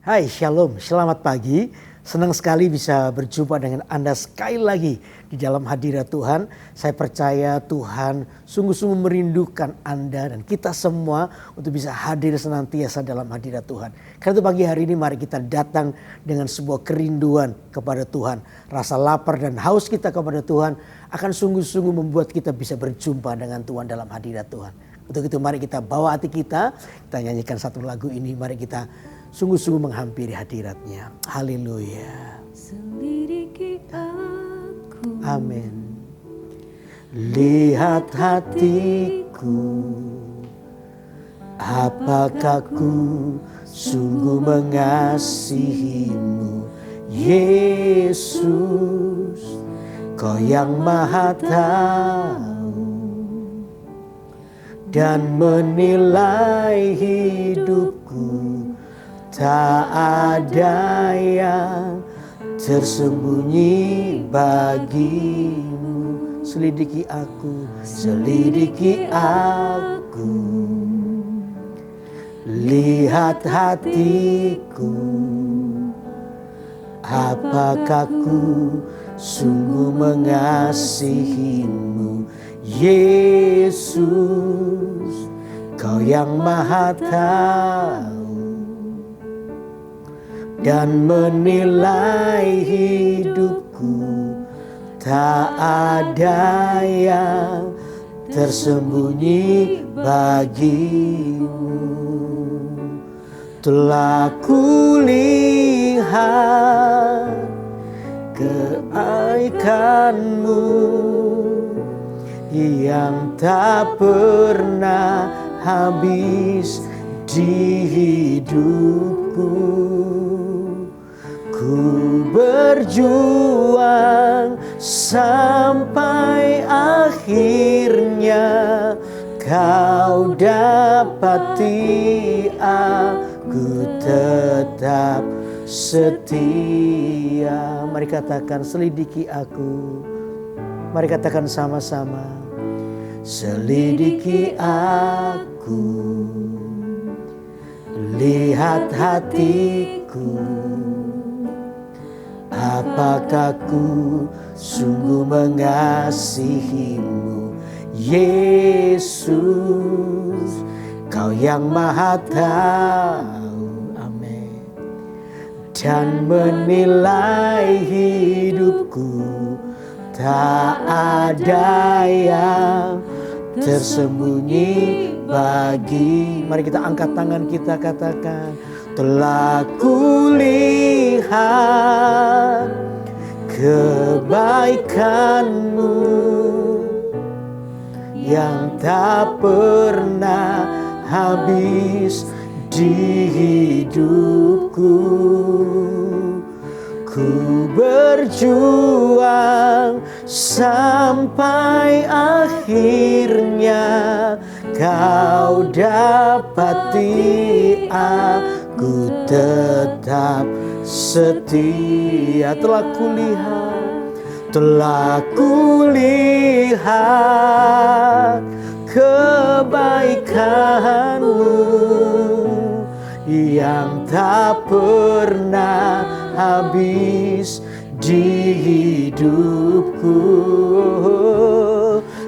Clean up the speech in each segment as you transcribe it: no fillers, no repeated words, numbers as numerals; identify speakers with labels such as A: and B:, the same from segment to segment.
A: Hai, Shalom, selamat pagi. Senang sekali bisa berjumpa dengan Anda sekali lagi di dalam hadirat Tuhan. Saya percaya Tuhan sungguh-sungguh merindukan Anda dan kita semua untuk bisa hadir senantiasa dalam hadirat Tuhan. Karena itu pagi hari ini mari kita datang dengan sebuah kerinduan kepada Tuhan. Rasa lapar dan haus kita kepada Tuhan akan sungguh-sungguh membuat kita bisa berjumpa dengan Tuhan dalam hadirat Tuhan. Untuk itu mari kita bawa hati kita nyanyikan satu lagu ini, mari kita sungguh-sungguh menghampiri hadiratnya. Haleluya.
B: Selidiki aku.
A: Amin. Lihat hatiku, apakah ku sungguh mengasihimu, Yesus, Kau yang Maha Tahu dan menilai hidupku. Tak ada yang tersembunyi bagimu. Selidiki aku, selidiki aku. Lihat hatiku, apakah ku sungguh mengasihimu, Yesus, Kau yang Maha Tahu dan menilai hidupku. Tak ada yang tersembunyi bagimu. Telah kulihat keaikanmu yang tak pernah habis di hidupku. Ku berjuang sampai akhirnya Kau dapati aku tetap setia. Mari katakan selidiki aku. Mari katakan sama-sama. Selidiki aku, lihat hatiku, apakah ku sungguh mengasihimu, Yesus, Kau yang Maha Tahu. Amin. Dan menilai hidupku. Tak ada yang tersembunyi bagi. Mari kita angkat tangan kita katakan. Telah kulihat kebaikanmu yang tak pernah habis di hidupku. Ku berjuang sampai akhirnya Kau dapati aku tetap setia. Telah kulihat kebaikanmu yang tak pernah habis di hidupku.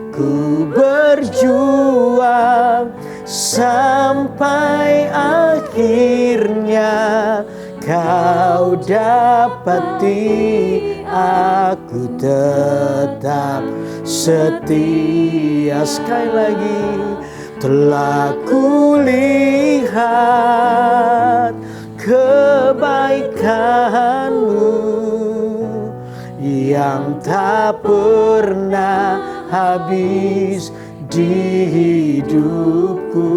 A: Ku berjuang sampai akhirnya Kau dapati aku tetap setia. Sekali lagi. Telah kulihat kebaikanmu yang tak pernah habis di hidupku.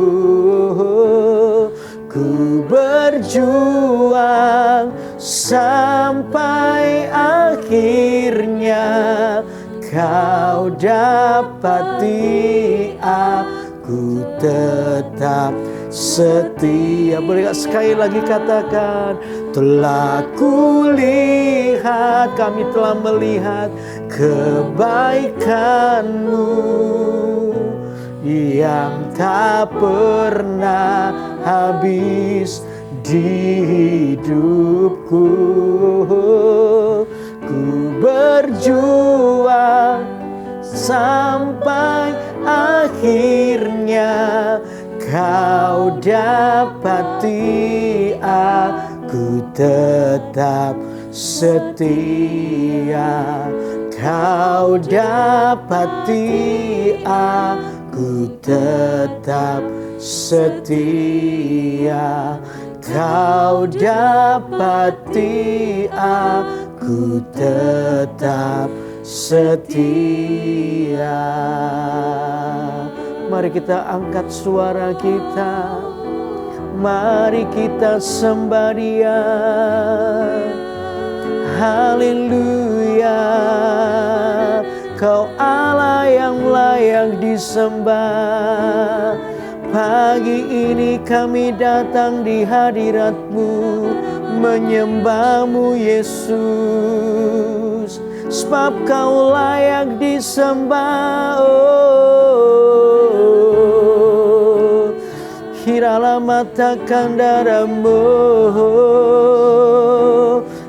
A: Ku berjuang sampai akhirnya Kau dapati aku tetap setia. Boleh gak sekali lagi katakan. Telah kulihat, kami telah melihat kebaikanmu yang tak pernah habis di hidupku. Ku berjuang sampai akhirnya kau dapati aku tetap setia. Kau dapati aku tetap setia. Kau dapati aku tetap setia. Mari kita angkat suara kita, mari kita sembah Dia. Haleluya, Kau Allah yang layak disembah. Pagi ini kami datang di hadirat-Mu, menyembah-Mu Yesus, sebab Kau layak disembah. Kiralah mata kandaramu.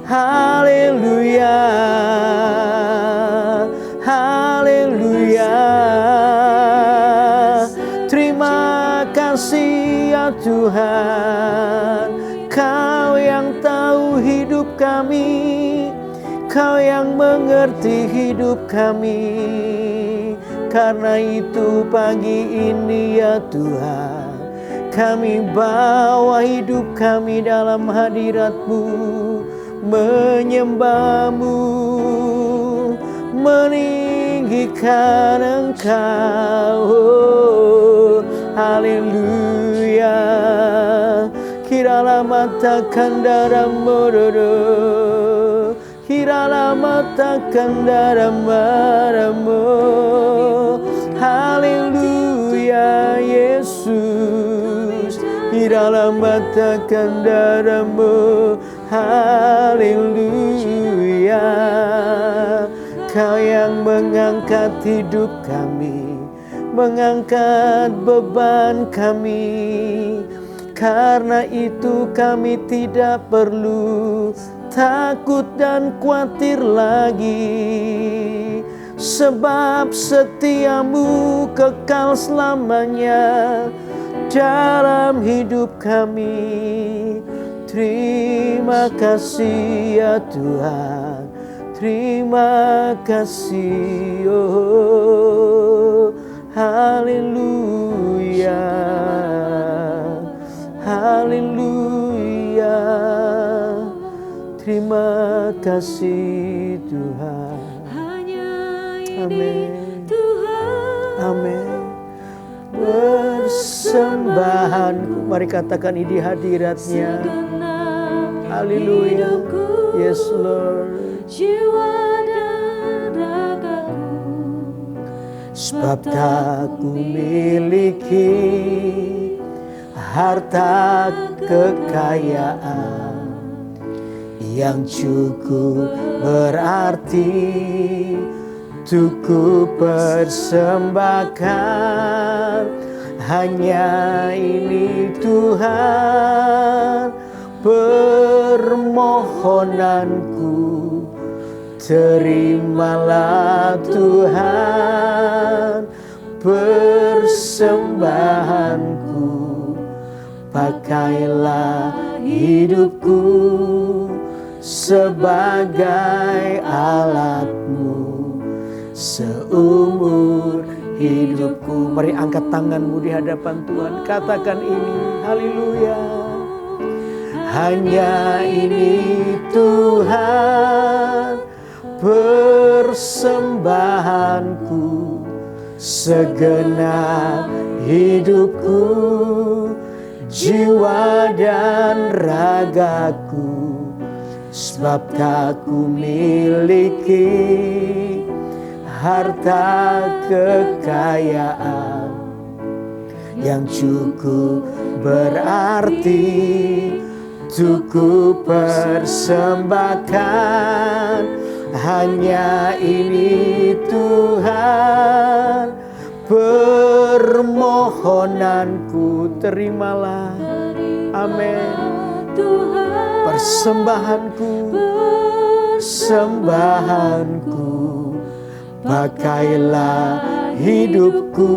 A: Haleluya, haleluya. Terima kasih ya Tuhan, Kau yang tahu hidup kami, Kau yang mengerti hidup kami. Karena itu pagi ini ya Tuhan, kami bawa hidup kami dalam hadirat-Mu, menyembah-Mu, meninggikan Engkau. Haleluya, kiralah mata kandaramu, kiralah mata kandaramu. Haleluya Yesus, kiralah mata kandaramu. Haleluya, Kau yang mengangkat hidup kami, mengangkat beban kami. Karena itu kami tidak perlu takut dan khawatir lagi, sebab setiamu kekal selamanya dalam hidup kami. Terima kasih ya Tuhan, terima kasih. Oh, haleluya, haleluya. Terima kasih Tuhan. Amin, amin. Persembahanku, mari katakan ini hadiratnya. Haleluya, yes Lord.
B: Jiwa dan ragaku,
A: sebab tak ku miliki harta kekayaan yang cukup berarti untuk ku persembahkan. Hanya ini Tuhan permohonanku, terimalah Tuhan persembahanku. Pakailah hidupku sebagai alat-Mu seumur hidupku. Mari angkat tanganmu di hadapan Tuhan, katakan ini, haleluya. Hanya ini Tuhan persembahanku, segenap hidupku, jiwa dan ragaku. Sebab tak ku miliki harta kekayaan yang cukup berarti untuk ku persembahkan. Hanya ini Tuhan permohonanku, terimalah. Amin.
B: Tuhan,
A: persembahanku, persembahanku, pakailah hidupku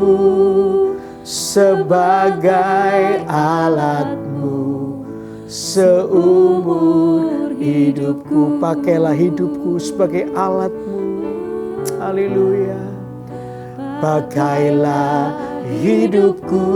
A: sebagai alatmu seumur hidupku. Pakailah hidupku sebagai alatmu. Haleluya. Pakailah hidupku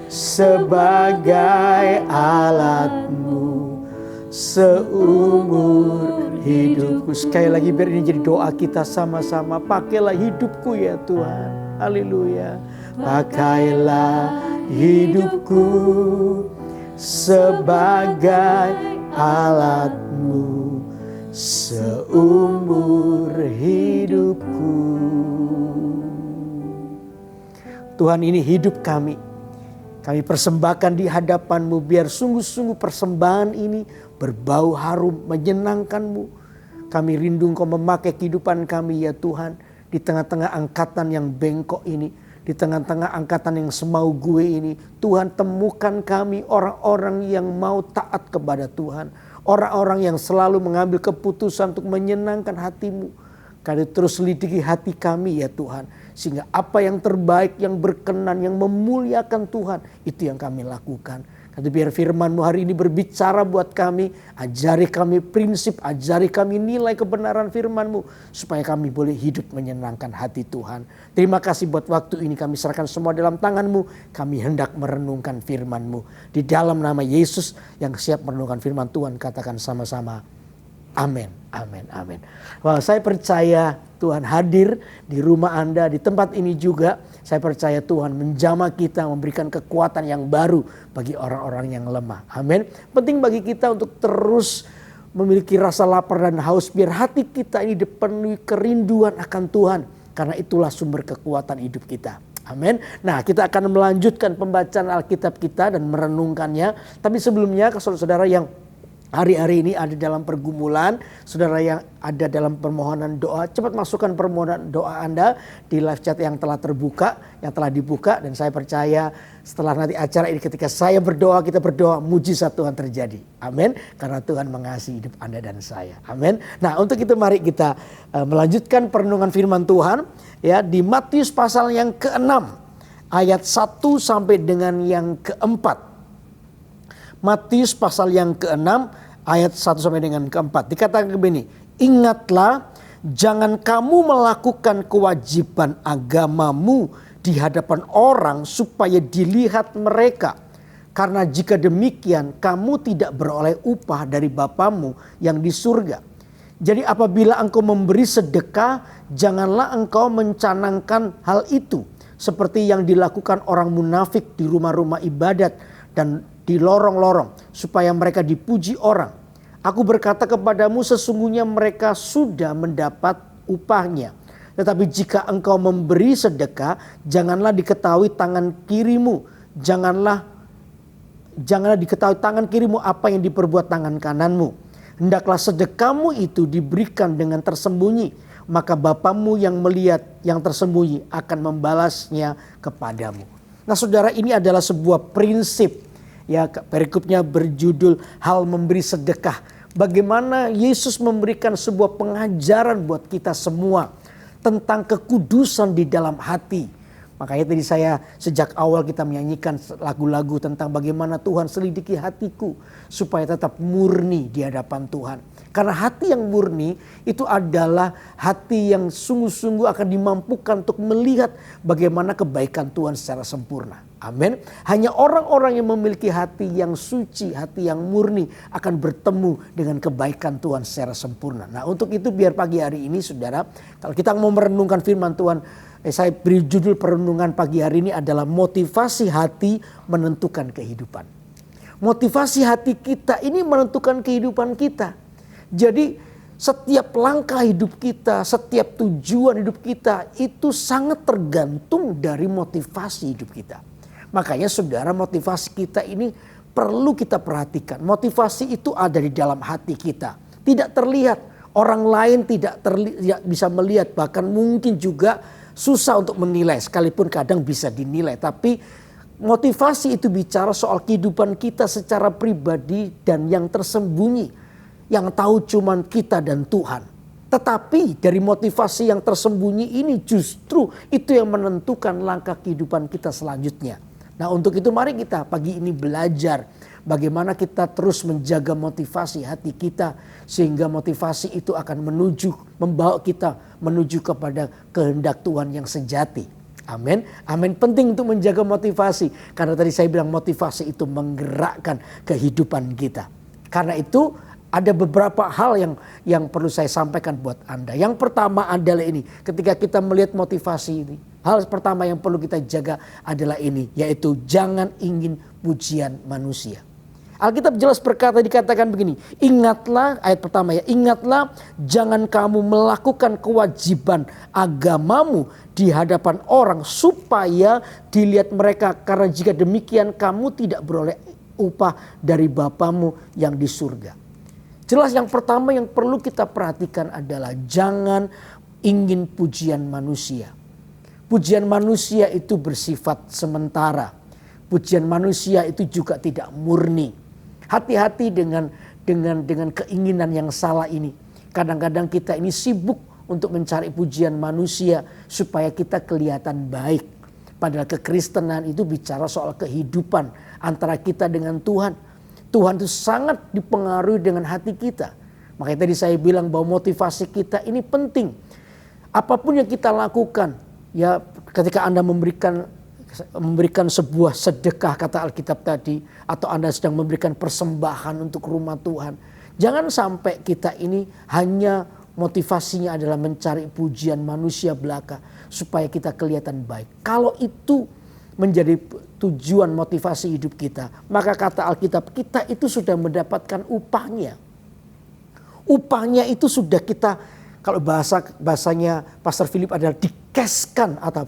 A: sebagai alatmu seumur hidupku. Sekali lagi biar ini jadi doa kita sama-sama. Pakailah hidupku ya Tuhan. Haleluya. Pakailah hidupku sebagai alatmu seumur hidupku. Tuhan, ini hidup kami. Kami persembahkan di hadapan-Mu biar sungguh-sungguh persembahan ini berbau harum, menyenangkan-Mu. Kami rindu Engkau memakai kehidupan kami ya Tuhan. Di tengah-tengah angkatan yang bengkok ini. Di tengah-tengah angkatan yang semau gue ini. Tuhan, temukan kami orang-orang yang mau taat kepada Tuhan. Orang-orang yang selalu mengambil keputusan untuk menyenangkan hati-Mu. Kami terus lidiki hati kami ya Tuhan. Sehingga apa yang terbaik, yang berkenan, yang memuliakan Tuhan. Itu yang kami lakukan. Nanti biar firman-Mu hari ini berbicara buat kami. Ajari kami prinsip, ajari kami nilai kebenaran firman-Mu. Supaya kami boleh hidup menyenangkan hati Tuhan. Terima kasih buat waktu ini kami serahkan semua dalam tangan-Mu. Kami hendak merenungkan firman-Mu. Di dalam nama Yesus yang siap merenungkan firman Tuhan, katakan sama-sama. Amin, amin, amin. Wah, saya percaya Tuhan hadir di rumah Anda, di tempat ini juga. Saya percaya Tuhan menjamah kita, memberikan kekuatan yang baru bagi orang-orang yang lemah. Amin. Penting bagi kita untuk terus memiliki rasa lapar dan haus. Biar hati kita ini dipenuhi kerinduan akan Tuhan. Karena itulah sumber kekuatan hidup kita. Amin. Nah, kita akan melanjutkan pembacaan Alkitab kita dan merenungkannya. Tapi sebelumnya ke saudara-saudara yang hari-hari ini ada dalam pergumulan, saudara yang ada dalam permohonan doa, cepat masukkan permohonan doa Anda di live chat yang telah terbuka, yang telah dibuka. Dan saya percaya setelah nanti acara ini ketika saya berdoa, kita berdoa, mujizat Tuhan terjadi. Amin. Karena Tuhan mengasihi hidup Anda dan saya. Amin. Nah, untuk itu mari kita melanjutkan perenungan firman Tuhan ya di Matius pasal yang ke-6 ayat 1 sampai dengan yang ke-4. Matius pasal yang ke-6 ayat 1 sampai dengan ke-4. Dikatakan begini, ingatlah jangan kamu melakukan kewajiban agamamu di hadapan orang supaya dilihat mereka. Karena jika demikian kamu tidak beroleh upah dari Bapamu yang di surga. Jadi apabila engkau memberi sedekah, janganlah engkau mencanangkan hal itu. Seperti yang dilakukan orang munafik di rumah-rumah ibadat dan di lorong-lorong supaya mereka dipuji orang. Aku berkata kepadamu sesungguhnya mereka sudah mendapat upahnya. Tetapi jika engkau memberi sedekah, janganlah diketahui tangan kirimu. Janganlah diketahui tangan kirimu apa yang diperbuat tangan kananmu. Hendaklah sedekahmu itu diberikan dengan tersembunyi. Maka Bapamu yang melihat yang tersembunyi akan membalasnya kepadamu. Nah saudara, ini adalah sebuah prinsip. Ya, perikopnya berjudul hal memberi sedekah. Bagaimana Yesus memberikan sebuah pengajaran buat kita semua tentang kekudusan di dalam hati. Makanya tadi saya sejak awal kita menyanyikan lagu-lagu tentang bagaimana Tuhan selidiki hatiku supaya tetap murni di hadapan Tuhan. Karena hati yang murni itu adalah hati yang sungguh-sungguh akan dimampukan untuk melihat bagaimana kebaikan Tuhan secara sempurna. Amin. Hanya orang-orang yang memiliki hati yang suci, hati yang murni akan bertemu dengan kebaikan Tuhan secara sempurna. Nah, untuk itu biar pagi hari ini saudara, kalau kita mau merenungkan firman Tuhan, saya beri judul perenungan pagi hari ini adalah motivasi hati menentukan kehidupan. Motivasi hati kita ini menentukan kehidupan kita. Jadi setiap langkah hidup kita, setiap tujuan hidup kita itu sangat tergantung dari motivasi hidup kita. Makanya saudara, motivasi kita ini perlu kita perhatikan. Motivasi itu ada di dalam hati kita. Tidak terlihat, orang lain tidak bisa melihat, bahkan mungkin juga susah untuk menilai. Sekalipun kadang bisa dinilai, tapi Motivasi itu bicara soal kehidupan kita secara pribadi dan yang tersembunyi. Yang tahu cuman kita dan Tuhan. Tetapi dari motivasi yang tersembunyi ini justru itu yang menentukan langkah kehidupan kita selanjutnya. Nah, untuk itu mari kita pagi ini belajar bagaimana kita terus menjaga motivasi hati kita. Sehingga motivasi itu akan membawa kita menuju kepada kehendak Tuhan yang sejati. Amin. Amin. Penting untuk menjaga motivasi. Karena tadi saya bilang motivasi itu menggerakkan kehidupan kita. Karena itu ada beberapa hal yang perlu saya sampaikan buat Anda. Yang pertama adalah ini. Ketika kita melihat motivasi ini. Hal pertama yang perlu kita jaga adalah ini. Yaitu jangan ingin pujian manusia. Alkitab jelas berkata, dikatakan begini. Ingatlah, ayat pertama ya. Ingatlah jangan kamu melakukan kewajiban agamamu di hadapan orang. Supaya dilihat mereka. Karena jika demikian kamu tidak beroleh upah dari Bapamu yang di surga. Jelas yang pertama yang perlu kita perhatikan adalah jangan ingin pujian manusia. Pujian manusia itu bersifat sementara. Pujian manusia itu juga tidak murni. Hati-hati dengan keinginan yang salah ini. Kadang-kadang kita ini sibuk untuk mencari pujian manusia supaya kita kelihatan baik. Padahal kekristenan itu bicara soal kehidupan antara kita dengan Tuhan. Tuhan itu sangat dipengaruhi dengan hati kita. Makanya tadi saya bilang bahwa motivasi kita ini penting. Apapun yang kita lakukan, ya ketika Anda memberikan sebuah sedekah kata Alkitab tadi, atau Anda sedang memberikan persembahan untuk rumah Tuhan, jangan sampai kita ini hanya motivasinya adalah mencari pujian manusia belaka supaya kita kelihatan baik. Kalau itu menjadi tujuan motivasi hidup kita, maka kata Alkitab kita itu sudah mendapatkan upahnya. Upahnya itu sudah kita, kalau bahasanya Pastor Philip adalah dikeskan atau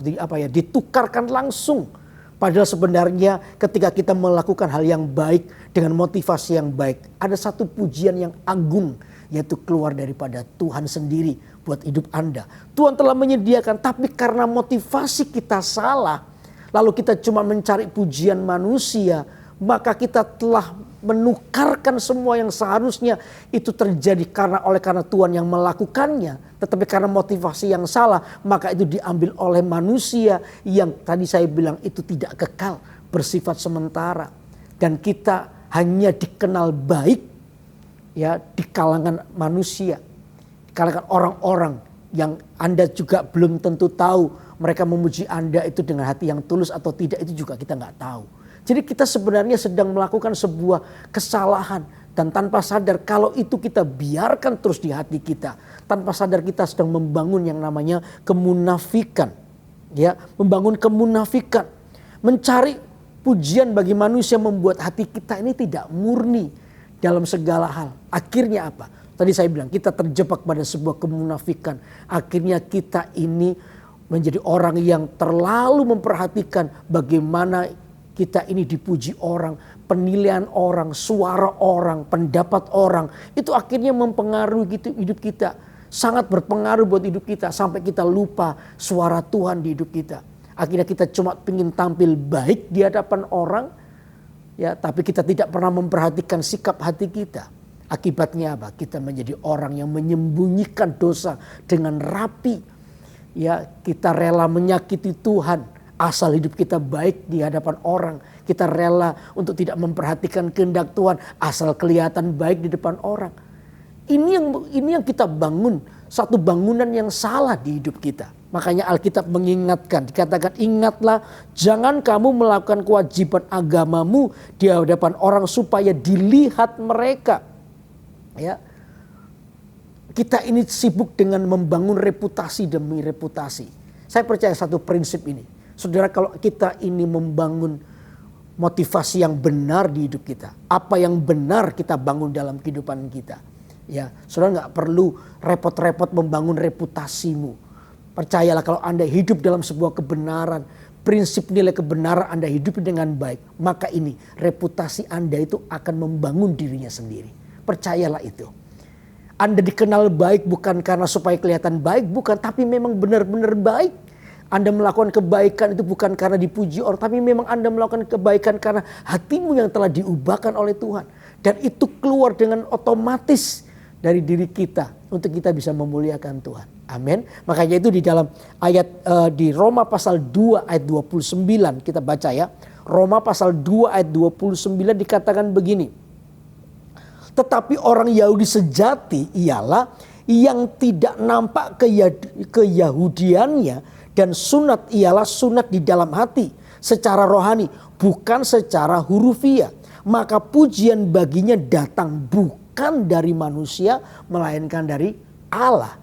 A: ditukarkan langsung. Padahal sebenarnya ketika kita melakukan hal yang baik dengan motivasi yang baik, ada satu pujian yang agung, yaitu keluar daripada Tuhan sendiri buat hidup Anda. Tuhan telah menyediakan, tapi karena motivasi kita salah, lalu kita cuma mencari pujian manusia, maka kita telah menukarkan semua yang seharusnya itu terjadi karena Tuhan yang melakukannya. Tetapi karena motivasi yang salah, maka itu diambil oleh manusia yang tadi saya bilang itu tidak kekal, bersifat sementara. Dan kita hanya dikenal baik ya di kalangan manusia, di kalangan orang-orang yang Anda juga belum tentu tahu mereka memuji Anda itu dengan hati yang tulus atau tidak, itu juga kita nggak tahu. Jadi kita sebenarnya sedang melakukan sebuah kesalahan. Dan tanpa sadar kalau itu kita biarkan terus di hati kita. Tanpa sadar kita sedang membangun yang namanya kemunafikan. Ya, membangun kemunafikan. Mencari pujian bagi manusia membuat hati kita ini tidak murni dalam segala hal. Akhirnya apa? Tadi saya bilang kita terjebak pada sebuah kemunafikan. Akhirnya kita ini menjadi orang yang terlalu memperhatikan bagaimana kita ini dipuji orang, penilaian orang, suara orang, pendapat orang. Itu akhirnya mempengaruhi hidup kita. Sangat berpengaruh buat hidup kita sampai kita lupa suara Tuhan di hidup kita. Akhirnya kita cuma ingin tampil baik di hadapan orang, ya, tapi kita tidak pernah memperhatikan sikap hati kita. Akibatnya apa? Kita menjadi orang yang menyembunyikan dosa dengan rapi. Ya, kita rela menyakiti Tuhan asal hidup kita baik di hadapan orang. Kita rela untuk tidak memperhatikan kehendak Tuhan asal kelihatan baik di depan orang. Ini yang kita bangun, satu bangunan yang salah di hidup kita. Makanya Alkitab mengingatkan, dikatakan ingatlah jangan kamu melakukan kewajiban agamamu di hadapan orang supaya dilihat mereka. Ya. Kita ini sibuk dengan membangun reputasi demi reputasi. Saya percaya satu prinsip ini. Saudara, kalau kita ini membangun motivasi yang benar di hidup kita. Apa yang benar kita bangun dalam kehidupan kita. Ya, saudara nggak perlu repot-repot membangun reputasimu. Percayalah kalau Anda hidup dalam sebuah kebenaran. Prinsip nilai kebenaran Anda hidup dengan baik. Maka ini reputasi Anda itu akan membangun dirinya sendiri. Percayalah itu. Anda dikenal baik bukan karena supaya kelihatan baik, bukan, tapi memang benar-benar baik. Anda melakukan kebaikan itu bukan karena dipuji orang, tapi memang Anda melakukan kebaikan karena hatimu yang telah diubahkan oleh Tuhan. Dan itu keluar dengan otomatis dari diri kita untuk kita bisa memuliakan Tuhan. Amin. Makanya itu di dalam ayat di Roma pasal 2 ayat 29 kita baca ya. Roma pasal 2 ayat 29 dikatakan begini. Tetapi orang Yahudi sejati ialah yang tidak nampak keyahudiannya, dan sunat ialah sunat di dalam hati secara rohani, bukan secara hurufiah. Maka pujian baginya datang bukan dari manusia, melainkan dari Allah.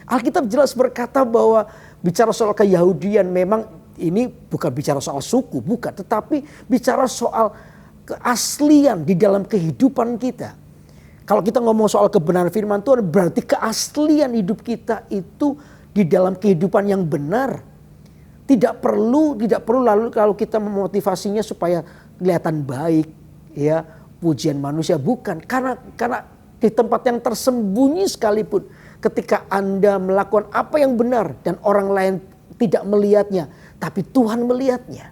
A: Alkitab jelas berkata bahwa bicara soal keyahudian memang ini bukan bicara soal suku, bukan. Tetapi bicara soal keaslian di dalam kehidupan kita. Kalau kita ngomong soal kebenaran firman Tuhan, berarti keaslian hidup kita itu di dalam kehidupan yang benar. Tidak perlu lalu kalau kita memotivasinya supaya kelihatan baik, ya, pujian manusia, bukan. Karena di tempat yang tersembunyi sekalipun, ketika Anda melakukan apa yang benar dan orang lain tidak melihatnya, tapi Tuhan melihatnya.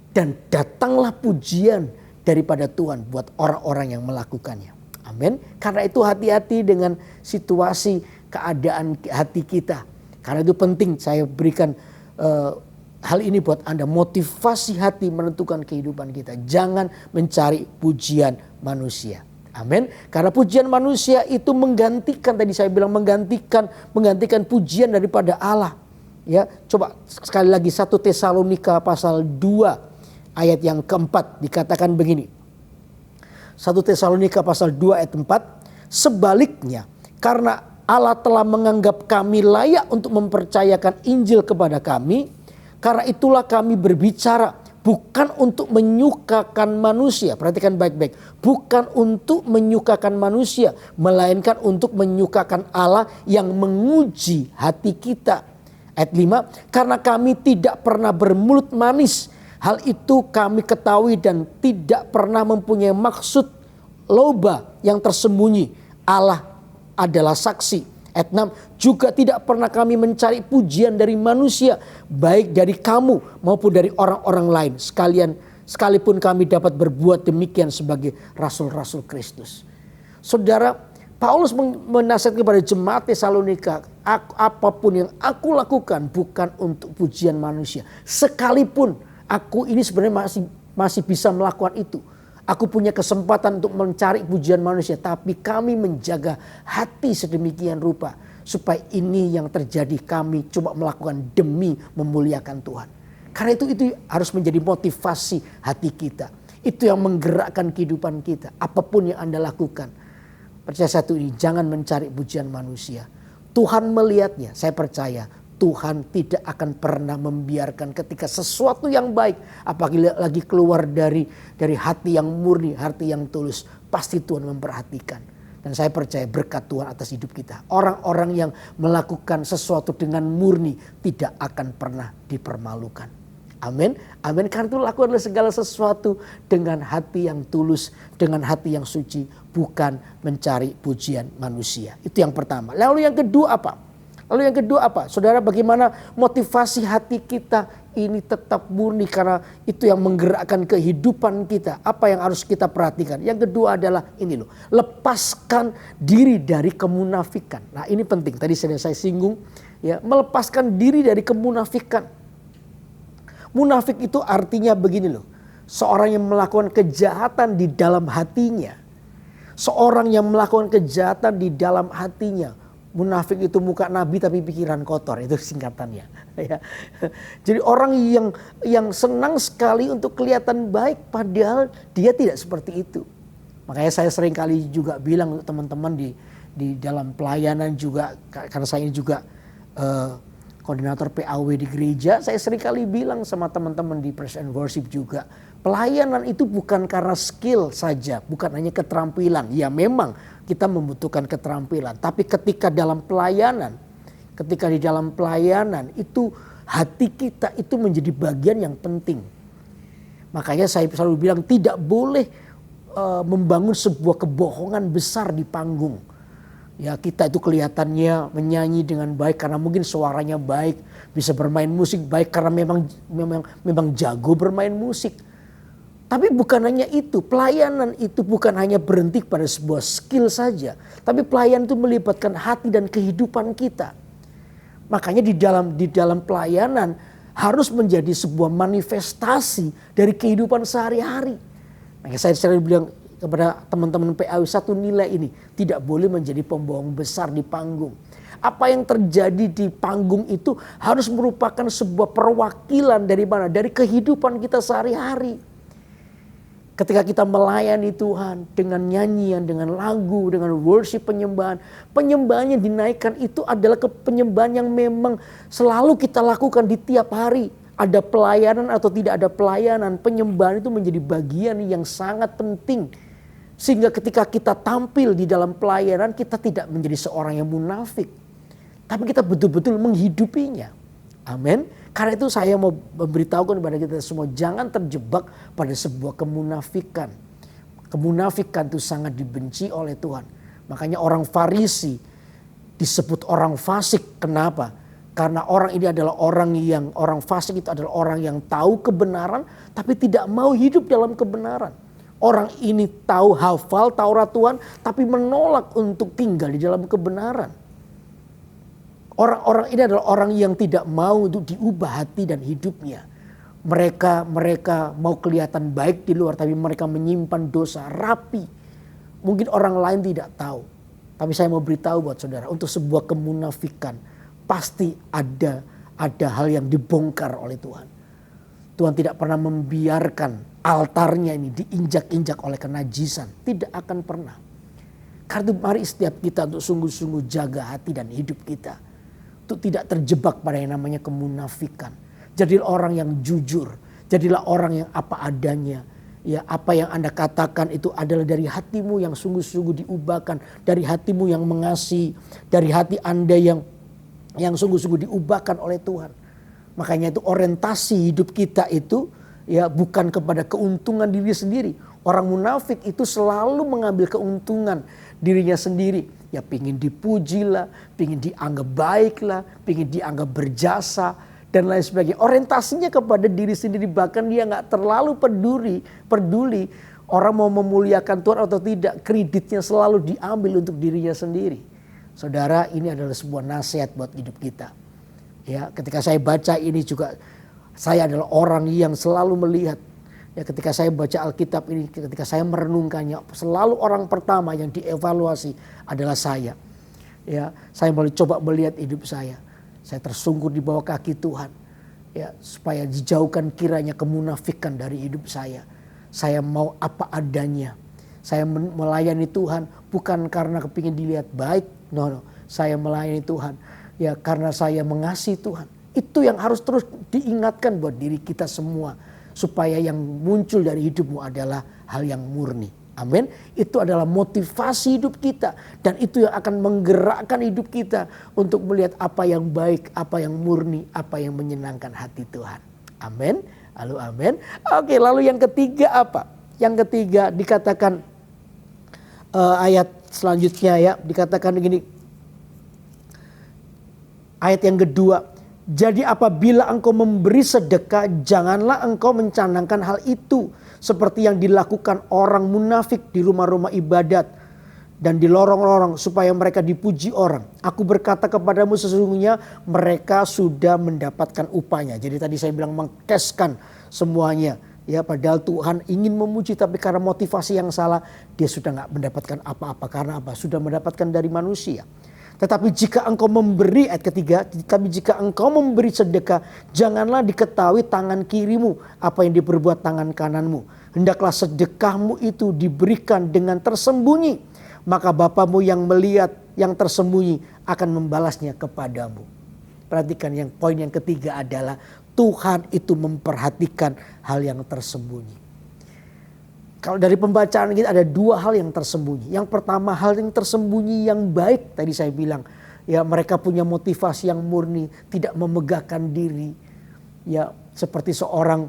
A: Dan datanglah pujian daripada Tuhan buat orang-orang yang melakukannya. Amin. Karena itu hati-hati dengan situasi keadaan hati kita. Karena itu penting saya berikan hal ini buat Anda. Motivasi hati menentukan kehidupan kita. Jangan mencari pujian manusia. Amin. Karena pujian manusia itu menggantikan, tadi saya bilang menggantikan pujian daripada Allah. Ya, coba sekali lagi 1 Tesalonika pasal 2 ayat yang keempat dikatakan begini. 1 Tesalonika pasal 2 ayat 4. Sebaliknya, karena Allah telah menganggap kami layak untuk mempercayakan Injil kepada kami, karena itulah kami berbicara bukan untuk menyukakan manusia. Perhatikan baik-baik. Bukan untuk menyukakan manusia, melainkan untuk menyukakan Allah yang menguji hati kita. Ayat 5, karena kami tidak pernah bermulut manis. Hal itu kami ketahui dan tidak pernah mempunyai maksud loba yang tersembunyi. Allah adalah saksi. Ayat 6, juga tidak pernah kami mencari pujian dari manusia, baik dari kamu maupun dari orang-orang lain. Sekalipun kami dapat berbuat demikian sebagai rasul-rasul Kristus. Saudara, Paulus menasihatkan kepada jemaat Tesalonika, apapun yang aku lakukan bukan untuk pujian manusia. Sekalipun aku ini sebenarnya masih bisa melakukan itu. Aku punya kesempatan untuk mencari pujian manusia. Tapi kami menjaga hati sedemikian rupa. Supaya ini yang terjadi kami coba melakukan demi memuliakan Tuhan. Karena itu harus menjadi motivasi hati kita. Itu yang menggerakkan kehidupan kita. Apapun yang Anda lakukan. Percaya satu ini, jangan mencari pujian manusia. Tuhan melihatnya, saya percaya. Tuhan tidak akan pernah membiarkan ketika sesuatu yang baik, apalagi keluar dari hati yang murni, hati yang tulus, pasti Tuhan memperhatikan. Dan saya percaya berkat Tuhan atas hidup kita. Orang-orang yang melakukan sesuatu dengan murni tidak akan pernah dipermalukan. Amin. Amin. Karena itu lakukanlah segala sesuatu dengan hati yang tulus, dengan hati yang suci, bukan mencari pujian manusia. Itu yang pertama. Lalu yang kedua apa? Saudara, bagaimana motivasi hati kita ini tetap murni, karena itu yang menggerakkan kehidupan kita. Apa yang harus kita perhatikan? Yang kedua adalah ini loh, lepaskan diri dari kemunafikan. Nah, ini penting. Tadi saya singgung ya, melepaskan diri dari kemunafikan. Munafik itu artinya begini loh, seorang yang melakukan kejahatan di dalam hatinya. Seorang yang melakukan kejahatan di dalam hatinya. Munafik itu muka nabi tapi pikiran kotor, itu singkatannya. Ya. Jadi orang yang senang sekali untuk kelihatan baik padahal dia tidak seperti itu. Makanya saya sering kali juga bilang untuk teman-teman di dalam pelayanan juga, karena saya ini juga koordinator PAW di gereja, saya sering kali bilang sama teman-teman di Praise and Worship juga, pelayanan itu bukan karena skill saja, bukan hanya keterampilan. Ya memang kita membutuhkan keterampilan, tapi ketika di dalam pelayanan itu hati kita itu menjadi bagian yang penting. Makanya saya selalu bilang tidak boleh membangun sebuah kebohongan besar di panggung. Ya, kita itu kelihatannya menyanyi dengan baik karena mungkin suaranya baik, bisa bermain musik baik karena memang jago bermain musik. Tapi bukan hanya itu, pelayanan itu bukan hanya berhenti pada sebuah skill saja, tapi pelayanan itu melibatkan hati dan kehidupan kita. Makanya di dalam pelayanan harus menjadi sebuah manifestasi dari kehidupan sehari-hari. Makanya saya sering bilang kepada teman-teman PAW, satu nilai ini tidak boleh menjadi pembohong besar di panggung. Apa yang terjadi di panggung itu harus merupakan sebuah perwakilan dari mana? Dari kehidupan kita sehari-hari. Ketika kita melayani Tuhan dengan nyanyian, dengan lagu, dengan worship penyembahan. Penyembahan yang dinaikkan itu adalah penyembahan yang memang selalu kita lakukan di tiap hari. Ada pelayanan atau tidak ada pelayanan, penyembahan itu menjadi bagian yang sangat penting. Sehingga ketika kita tampil di dalam pelayanan, kita tidak menjadi seorang yang munafik. Tapi kita betul-betul menghidupinya. Amin. Karena itu saya mau memberitahukan kepada kita semua, jangan terjebak pada sebuah kemunafikan. Kemunafikan itu sangat dibenci oleh Tuhan. Makanya orang Farisi disebut orang fasik. Kenapa? Karena orang ini adalah orang fasik itu adalah orang yang tahu kebenaran tapi tidak mau hidup dalam kebenaran. Orang ini tahu hafal Taurat Tuhan tapi menolak untuk tinggal di dalam kebenaran. Orang-orang ini adalah orang yang tidak mau untuk diubah hati dan hidupnya. Mereka mau kelihatan baik di luar tapi mereka menyimpan dosa rapi. Mungkin orang lain tidak tahu. Tapi saya mau beritahu buat saudara, untuk sebuah kemunafikan pasti ada hal yang dibongkar oleh Tuhan. Tuhan tidak pernah membiarkan altarnya ini diinjak-injak oleh kenajisan. Tidak akan pernah. Karena itu mari setiap kita untuk sungguh-sungguh jaga hati dan hidup kita. Untuk tidak terjebak pada yang namanya kemunafikan. Jadilah orang yang jujur. Jadilah orang yang apa adanya. Ya, apa yang Anda katakan itu adalah dari hatimu yang sungguh-sungguh diubahkan. Dari hatimu yang mengasihi. Dari hati Anda yang sungguh-sungguh diubahkan oleh Tuhan. Makanya itu orientasi hidup kita itu ya bukan kepada keuntungan diri sendiri. Orang munafik itu selalu mengambil keuntungan dirinya sendiri. Ya pingin dipuji lah, pingin dianggap baik lah, pingin dianggap berjasa dan lain sebagainya. Orientasinya kepada diri sendiri, bahkan dia gak terlalu peduli orang mau memuliakan Tuhan atau tidak. Kreditnya selalu diambil untuk dirinya sendiri. Saudara, ini adalah sebuah nasihat buat hidup kita. Ya, ketika saya baca ini juga saya adalah orang yang selalu melihat. Ya, ketika saya baca Alkitab ini, ketika saya merenungkannya, selalu orang pertama yang dievaluasi adalah saya. Ya, saya mulai coba melihat hidup saya. Saya tersungkur di bawah kaki Tuhan. Ya, supaya dijauhkan kiranya kemunafikan dari hidup saya. Saya mau apa adanya. Saya melayani Tuhan bukan karena kepingin dilihat baik. No. Saya melayani Tuhan ya karena saya mengasihi Tuhan. Itu yang harus terus diingatkan buat diri kita semua. Supaya yang muncul dari hidupmu adalah hal yang murni. Amin. Itu adalah motivasi hidup kita. Dan itu yang akan menggerakkan hidup kita. Untuk melihat apa yang baik, apa yang murni, apa yang menyenangkan hati Tuhan. Amin. Lalu amin. Oke, lalu yang ketiga apa? Yang ketiga dikatakan ayat selanjutnya ya. Dikatakan begini. Ayat yang kedua. Jadi apabila engkau memberi sedekah, janganlah engkau mencanangkan hal itu. Seperti yang dilakukan orang munafik di rumah-rumah ibadat. Dan di lorong-lorong supaya mereka dipuji orang. Aku berkata kepadamu sesungguhnya mereka sudah mendapatkan upahnya. Jadi tadi saya bilang mengkeskan semuanya. Ya, padahal Tuhan ingin memuji tapi karena motivasi yang salah. Dia sudah gak mendapatkan apa-apa. Karena apa? Sudah mendapatkan dari manusia. Tetapi jika engkau memberi, ayat ketiga, tapi jika engkau memberi sedekah, janganlah diketahui tangan kirimu apa yang diperbuat tangan kananmu. Hendaklah sedekahmu itu diberikan dengan tersembunyi. Maka Bapamu yang melihat yang tersembunyi akan membalasnya kepadamu. Perhatikan yang poin yang ketiga adalah Tuhan itu memperhatikan hal yang tersembunyi. Kalau dari pembacaan kita ada dua hal yang tersembunyi. Yang pertama hal yang tersembunyi yang baik. Tadi saya bilang ya mereka punya motivasi yang murni. Tidak memegahkan diri. Ya seperti seorang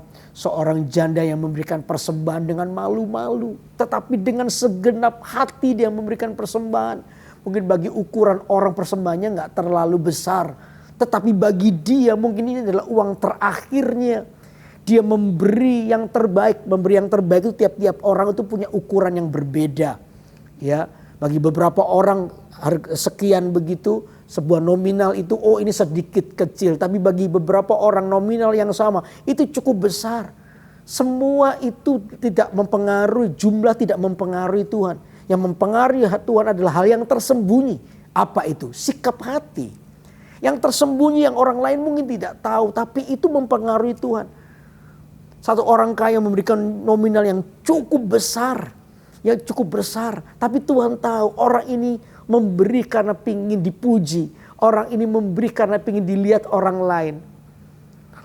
A: janda yang memberikan persembahan dengan malu-malu. Tetapi dengan segenap hati dia memberikan persembahan. Mungkin bagi ukuran orang persembahannya nggak terlalu besar. Tetapi bagi dia mungkin ini adalah uang terakhirnya. Dia memberi yang terbaik. Memberi yang terbaik itu tiap-tiap orang itu punya ukuran yang berbeda. Ya, bagi beberapa orang sekian begitu, sebuah nominal itu oh ini sedikit kecil. Tapi bagi beberapa orang nominal yang sama itu cukup besar. Semua itu tidak mempengaruhi, jumlah tidak mempengaruhi Tuhan. Yang mempengaruhi Tuhan adalah hal yang tersembunyi. Apa itu? Sikap hati. Yang tersembunyi yang orang lain mungkin tidak tahu, tapi itu mempengaruhi Tuhan. Satu orang kaya memberikan nominal yang cukup besar. Yang cukup besar. Tapi Tuhan tahu orang ini memberi karena ingin dipuji. Orang ini memberi karena ingin dilihat orang lain.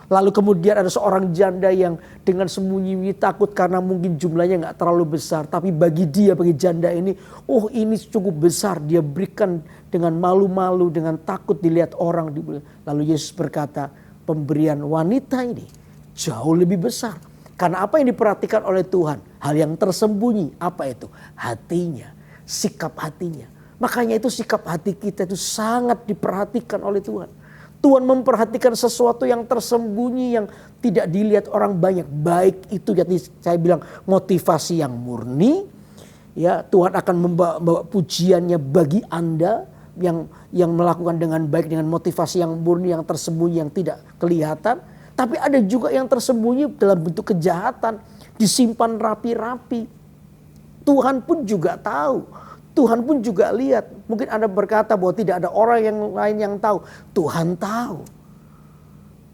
A: Lalu kemudian ada seorang janda yang dengan sembunyi takut karena mungkin jumlahnya gak terlalu besar. Tapi bagi dia, bagi janda ini, oh ini cukup besar. Dia berikan dengan malu-malu, dengan takut dilihat orang. Lalu Yesus berkata, pemberian wanita ini jauh lebih besar. Karena apa yang diperhatikan oleh Tuhan? Hal yang tersembunyi, apa itu? Hatinya, sikap hatinya. Makanya itu sikap hati kita itu sangat diperhatikan oleh Tuhan. Tuhan memperhatikan sesuatu yang tersembunyi yang tidak dilihat orang banyak. Baik itu jadi saya bilang motivasi yang murni. Ya, Tuhan akan membawa pujiannya bagi Anda yang melakukan dengan baik dengan motivasi yang murni, yang tersembunyi, yang tidak kelihatan. Tapi ada juga yang tersembunyi dalam bentuk kejahatan, disimpan rapi-rapi. Tuhan pun juga tahu. Tuhan pun juga lihat. Mungkin Anda berkata bahwa tidak ada orang yang lain yang tahu. Tuhan tahu.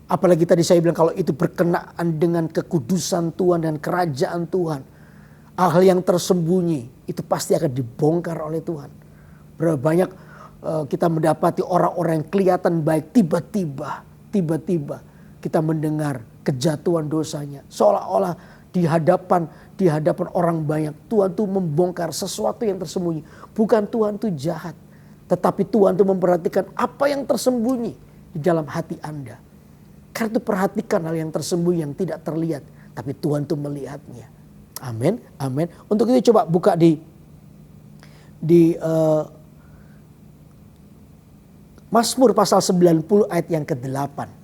A: Apalagi tadi saya bilang kalau itu berkenaan dengan kekudusan Tuhan dan kerajaan Tuhan. Hal yang tersembunyi itu pasti akan dibongkar oleh Tuhan. Berapa banyak kita mendapati orang-orang yang kelihatan baik tiba-tiba kita mendengar kejatuhan dosanya. Seolah-olah di hadapan orang banyak Tuhan tuh membongkar sesuatu yang tersembunyi. Bukan Tuhan tuh jahat, tetapi Tuhan tuh memperhatikan apa yang tersembunyi di dalam hati Anda. Karena itu perhatikan hal yang tersembunyi yang tidak terlihat, tapi Tuhan tuh melihatnya. Amin, amin. Untuk itu coba buka di Mazmur pasal 90 ayat yang ke-8.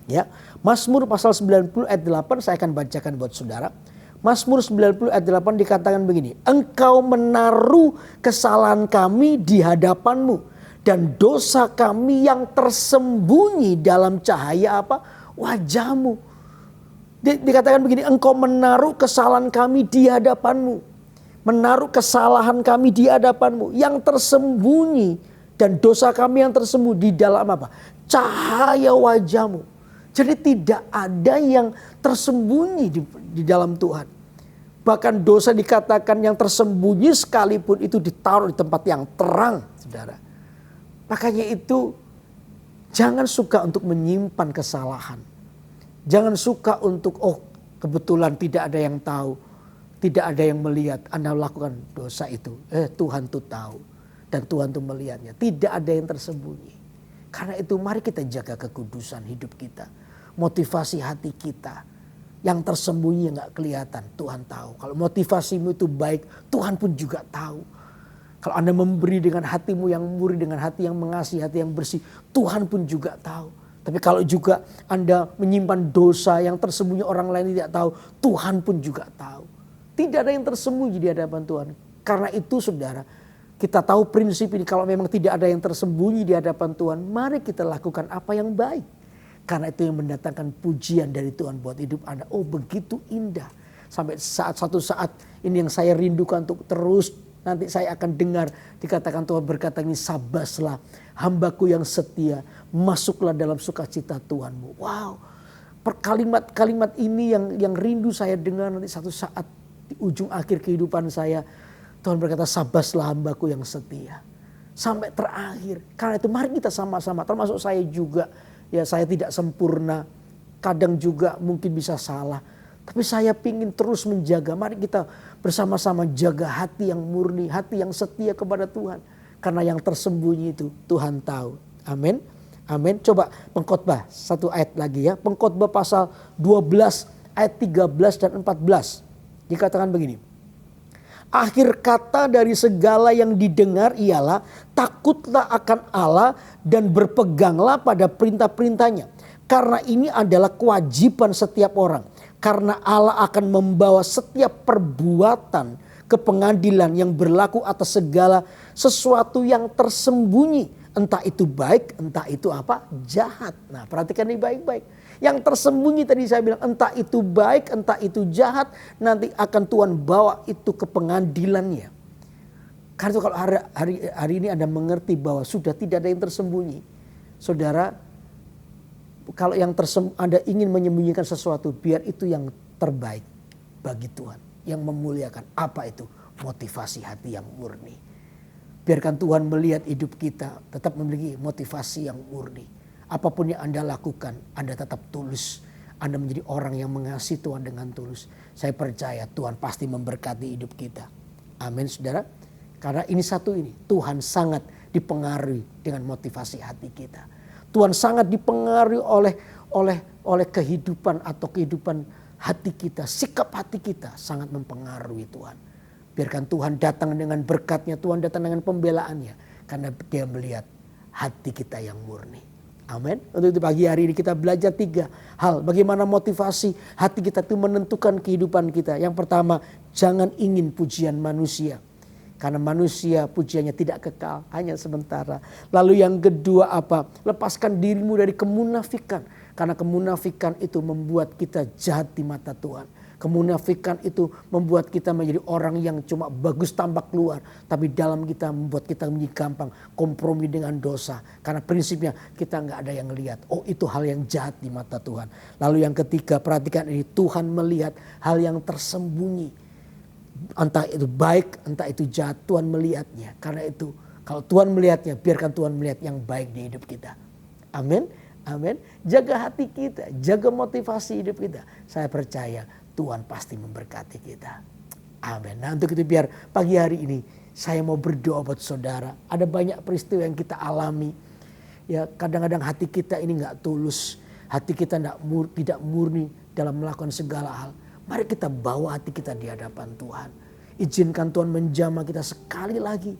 A: Ya, Mazmur pasal 90 ayat 8 saya akan bacakan buat saudara. Mazmur 90 ayat 8 dikatakan begini. Engkau menaruh kesalahan kami di hadapanmu. Dan dosa kami yang tersembunyi dalam cahaya apa? Wajahmu. Dikatakan begini. Engkau menaruh kesalahan kami di hadapanmu. Menaruh kesalahan kami di hadapanmu. Yang tersembunyi. Dan dosa kami yang tersembunyi di dalam apa? Cahaya wajahmu. Jadi tidak ada yang tersembunyi di dalam Tuhan. Bahkan dosa dikatakan yang tersembunyi sekalipun itu ditaruh di tempat yang terang, saudara. Makanya itu jangan suka untuk menyimpan kesalahan. Jangan suka untuk kebetulan tidak ada yang tahu. Tidak ada yang melihat Anda melakukan dosa itu. Tuhan tuh tahu. Dan Tuhan tuh melihatnya. Tidak ada yang tersembunyi. Karena itu mari kita jaga kekudusan hidup kita. Motivasi hati kita. Yang tersembunyi yang gak kelihatan. Tuhan tahu. Kalau motivasimu itu baik. Tuhan pun juga tahu. Kalau Anda memberi dengan hatimu yang murni. Dengan hati yang mengasihi. Hati yang bersih. Tuhan pun juga tahu. Tapi kalau juga Anda menyimpan dosa yang tersembunyi orang lain tidak tahu. Tuhan pun juga tahu. Tidak ada yang tersembunyi di hadapan Tuhan. Karena itu saudara. Kita tahu prinsip ini. Kalau memang tidak ada yang tersembunyi di hadapan Tuhan. Mari kita lakukan apa yang baik. Karena itu yang mendatangkan pujian dari Tuhan buat hidup Anda. Oh begitu indah. Sampai satu saat ini yang saya rindukan untuk terus. Nanti saya akan dengar dikatakan Tuhan berkata ini. Sabaslah hambaku yang setia. Masuklah dalam sukacita Tuhanmu. Wow. Kalimat ini yang rindu saya dengar nanti satu saat. Di ujung akhir kehidupan saya. Tuhan berkata sabaslah hambaku yang setia. Sampai terakhir. Karena itu mari kita sama-sama. Termasuk saya juga. Ya saya tidak sempurna, kadang juga mungkin bisa salah. Tapi saya ingin terus menjaga, mari kita bersama-sama jaga hati yang murni, hati yang setia kepada Tuhan. Karena yang tersembunyi itu Tuhan tahu. Amin, amin. Coba Pengkhotbah satu ayat lagi ya. Pengkhotbah pasal 12 ayat 13 dan 14. Dikatakan begini. Akhir kata dari segala yang didengar ialah takutlah akan Allah dan berpeganglah pada perintah-perintahnya. Karena ini adalah kewajiban setiap orang. Karena Allah akan membawa setiap perbuatan ke pengadilan yang berlaku atas segala sesuatu yang tersembunyi. Entah itu baik, entah itu apa? Jahat. Nah, perhatikan ini baik-baik. Yang tersembunyi tadi saya bilang entah itu baik, entah itu jahat, nanti akan Tuhan bawa itu ke pengadilannya. Karena itu kalau hari ini Anda mengerti bahwa sudah tidak ada yang tersembunyi. Saudara, kalau yang Anda ingin menyembunyikan sesuatu, biar itu yang terbaik bagi Tuhan. Yang memuliakan, apa itu? Motivasi hati yang murni. Biarkan Tuhan melihat hidup kita tetap memiliki motivasi yang murni. Apapun yang Anda lakukan, Anda tetap tulus. Anda menjadi orang yang mengasihi Tuhan dengan tulus. Saya percaya Tuhan pasti memberkati hidup kita. Amin, saudara. Karena ini Tuhan sangat dipengaruhi dengan motivasi hati kita. Tuhan sangat dipengaruhi oleh kehidupan atau kehidupan hati kita. Sikap hati kita sangat mempengaruhi Tuhan. Biarkan Tuhan datang dengan berkatnya, Tuhan datang dengan pembelaannya. Karena dia melihat hati kita yang murni. Amin. Untuk itu pagi hari ini kita belajar 3 hal. Bagaimana motivasi hati kita itu menentukan kehidupan kita. Yang pertama, jangan ingin pujian manusia. Karena manusia pujiannya tidak kekal, hanya sementara. Lalu yang kedua apa? Lepaskan dirimu dari kemunafikan. Karena kemunafikan itu membuat kita jahat di mata Tuhan. Kemunafikan itu membuat kita menjadi orang yang cuma bagus tampak luar. Tapi dalam kita membuat kita menjadi gampang kompromi dengan dosa. Karena prinsipnya kita nggak ada yang lihat. Oh, itu hal yang jahat di mata Tuhan. Lalu yang ketiga, perhatikan ini. Tuhan melihat hal yang tersembunyi. Entah itu baik, entah itu jahat. Tuhan melihatnya. Karena itu kalau Tuhan melihatnya, biarkan Tuhan melihat yang baik di hidup kita. Amin. Amin. Jaga hati kita. Jaga motivasi hidup kita. Saya percaya Tuhan pasti memberkati kita. Amin. Nah, untuk itu biar pagi hari ini saya mau berdoa buat saudara. Ada banyak peristiwa yang kita alami. Ya, kadang-kadang hati kita ini nggak tulus. Hati kita tidak murni dalam melakukan segala hal. Mari kita bawa hati kita di hadapan Tuhan. Izinkan Tuhan menjamah kita sekali lagi.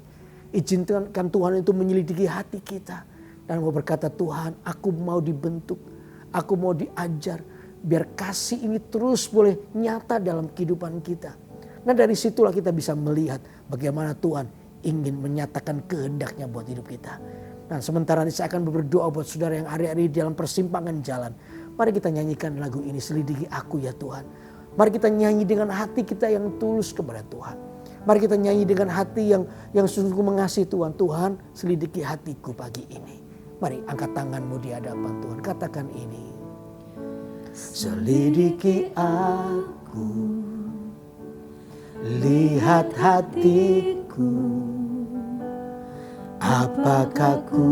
A: Izinkan Tuhan itu menyelidiki hati kita. Dan mau berkata, Tuhan, aku mau dibentuk. Aku mau diajar. Biar kasih ini terus boleh nyata dalam kehidupan kita. Nah, dari situlah kita bisa melihat bagaimana Tuhan ingin menyatakan kehendaknya buat hidup kita. Nah, sementara ini saya akan berdoa buat saudara yang hari-hari dalam persimpangan jalan. Mari kita nyanyikan lagu ini, selidiki aku ya Tuhan. Mari kita nyanyi dengan hati kita yang tulus kepada Tuhan. Mari kita nyanyi dengan hati yang sungguh mengasihi Tuhan. Tuhan, selidiki hatiku pagi ini. Mari angkat tanganmu di hadapan Tuhan. Katakan ini. Selidiki aku, lihat hatiku, apakah ku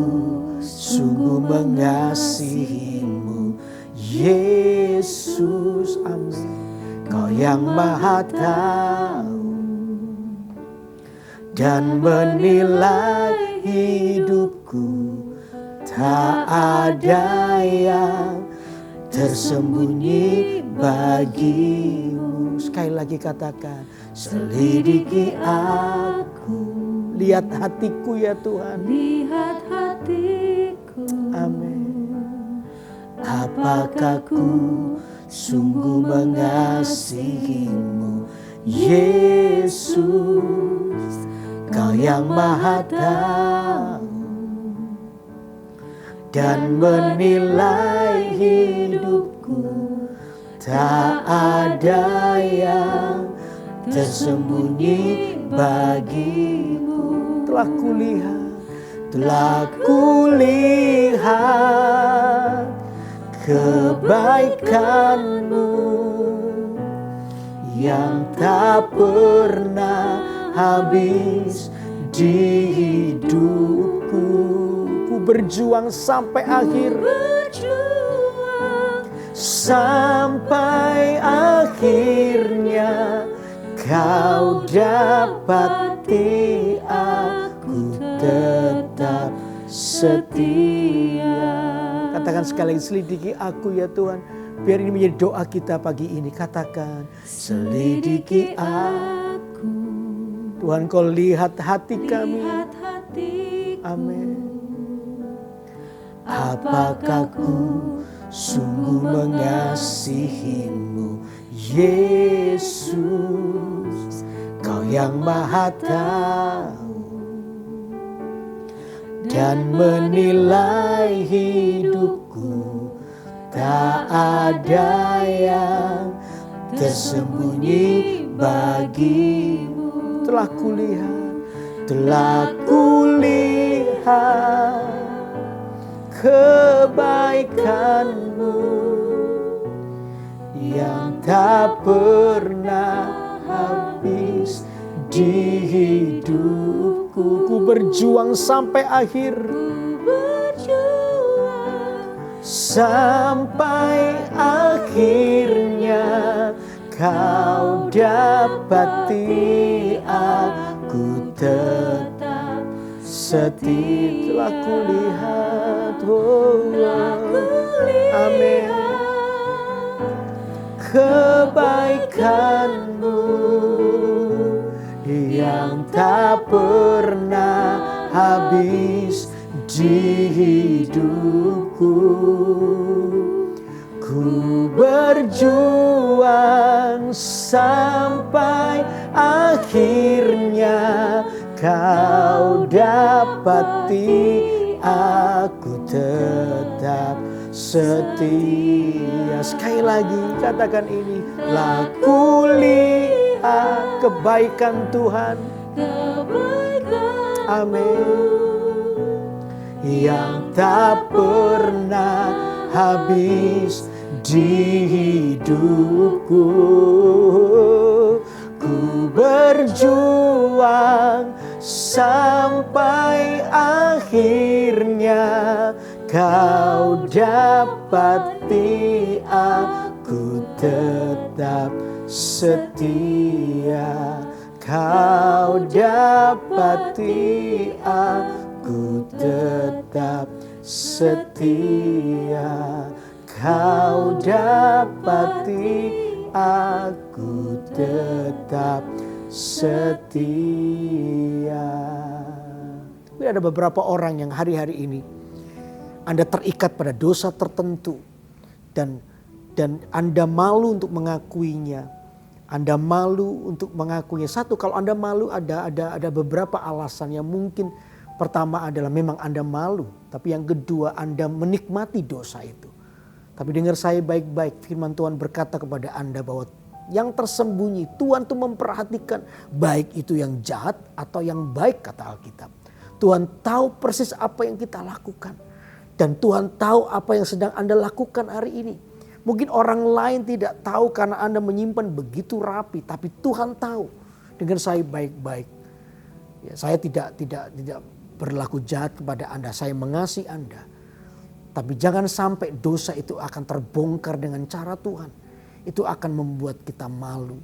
A: sungguh mengasihimu, Yesus. Amin. Kau yang Maha Tahu dan menilai hidupku, tak ada yang tersembunyi bagimu. Sekali lagi katakan, selidiki aku, lihat hatiku ya Tuhan.
B: Lihat hatiku.
A: Amin. Apakah ku sungguh mengasihimu, Yesus. Kau yang Maha Tahu dan menilai hidupku, tak ada yang tersembunyi bagimu. Telah kulihat kebaikanmu yang tak pernah habis di hidupku. Berjuang sampai akhir, sampai akhirnya kau dapati aku tetap setia. Katakan sekali lagi, selidiki aku ya Tuhan. Biar ini menjadi doa kita pagi ini. Katakan, selidiki aku, Tuhan kau lihat hati kami.
B: lihat hatiku.
A: Amin. Apakah ku sungguh mengasihimu, Yesus, kau yang maha tahu dan menilai hidupku. Tak ada yang tersembunyi bagimu. Telah kulihat kebaikanmu yang tak pernah habis di hidupku. Ku berjuang sampai akhir, sampai akhirnya kau dapati aku tetap setia. Telah kulihat, amin, kebaikanmu yang tak pernah habis di hidupku. Ku berjuang sampai akhirnya kau dapati aku tetap setia. Sekali lagi katakan ini. Laku lihat kebaikan Tuhan. Amin. Yang tak pernah habis di hidupku. Ku berjuang sampai akhirnya kau dapati aku tetap setia. Kau dapati aku tetap setia. Kau dapati aku tetap setia. Tapi ada beberapa orang yang hari-hari ini Anda terikat pada dosa tertentu dan Anda malu untuk mengakuinya. Anda malu untuk mengakuinya. Satu, kalau Anda malu ada beberapa alasan yang mungkin pertama adalah memang Anda malu. Tapi yang kedua Anda menikmati dosa itu. Tapi dengar saya baik-baik, firman Tuhan berkata kepada Anda bahwa yang tersembunyi Tuhan tuh memperhatikan, baik itu yang jahat atau yang baik, kata Alkitab. Tuhan tahu persis apa yang kita lakukan. Dan Tuhan tahu apa yang sedang Anda lakukan hari ini. Mungkin orang lain tidak tahu karena Anda menyimpan begitu rapi. Tapi Tuhan tahu. Dengar saya baik-baik. Ya, saya tidak berlaku jahat kepada Anda. Saya mengasihi Anda. Tapi jangan sampai dosa itu akan terbongkar dengan cara Tuhan. Itu akan membuat kita malu.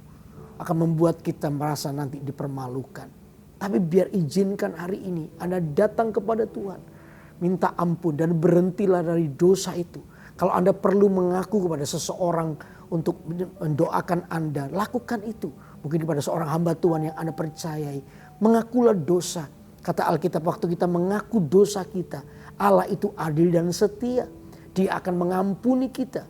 A: Akan membuat kita merasa nanti dipermalukan. Tapi biar izinkan hari ini Anda datang kepada Tuhan. Minta ampun dan berhentilah dari dosa itu. Kalau Anda perlu mengaku kepada seseorang untuk mendoakan Anda, lakukan itu. Mungkin kepada seorang hamba Tuhan yang Anda percayai. Mengakulah dosa. Kata Alkitab, waktu kita mengaku dosa kita, Allah itu adil dan setia. Dia akan mengampuni kita.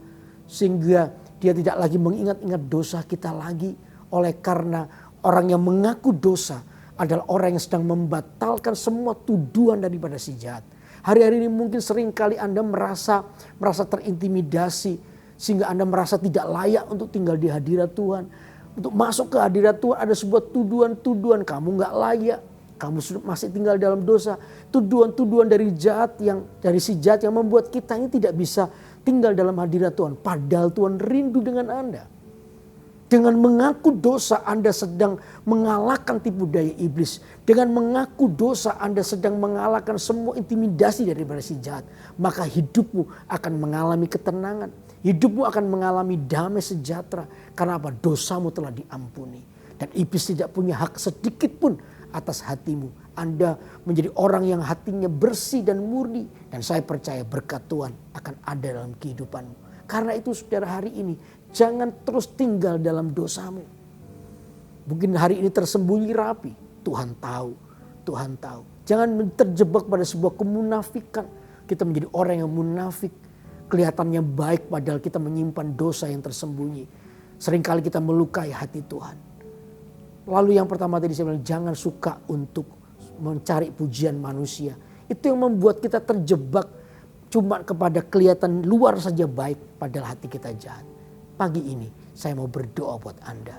A: Sehingga Dia tidak lagi mengingat-ingat dosa kita lagi. Oleh karena orang yang mengaku dosa adalah orang yang sedang membatalkan semua tuduhan daripada si jahat. Hari-hari ini mungkin sering kali Anda merasa terintimidasi. Sehingga Anda merasa tidak layak untuk tinggal di hadirat Tuhan. Untuk masuk ke hadirat Tuhan ada sebuah tuduhan-tuduhan. Kamu gak layak. Kamu masih tinggal dalam dosa. Tuduhan-tuduhan dari si jahat yang membuat kita ini tidak bisa tinggal dalam hadirat Tuhan. Padahal Tuhan rindu dengan Anda. Dengan mengaku dosa Anda sedang mengalahkan tipu daya iblis. Dengan mengaku dosa Anda sedang mengalahkan semua intimidasi daripada si jahat. Maka hidupmu akan mengalami ketenangan. Hidupmu akan mengalami damai sejahtera. Karena apa? Dosamu telah diampuni. Dan iblis tidak punya hak sedikit pun atas hatimu. Anda menjadi orang yang hatinya bersih dan murni. Dan saya percaya berkat Tuhan akan ada dalam kehidupanmu. Karena itu saudara, hari ini jangan terus tinggal dalam dosamu. Mungkin hari ini tersembunyi rapi. Tuhan tahu, Tuhan tahu. Jangan terjebak pada sebuah kemunafikan. Kita menjadi orang yang munafik. Kelihatannya baik padahal kita menyimpan dosa yang tersembunyi. Seringkali kita melukai hati Tuhan. Lalu yang pertama tadi saya bilang, jangan suka untuk mencari pujian manusia. Itu yang membuat kita terjebak cuma kepada kelihatan luar saja baik padahal hati kita jahat. Pagi ini saya mau berdoa buat Anda.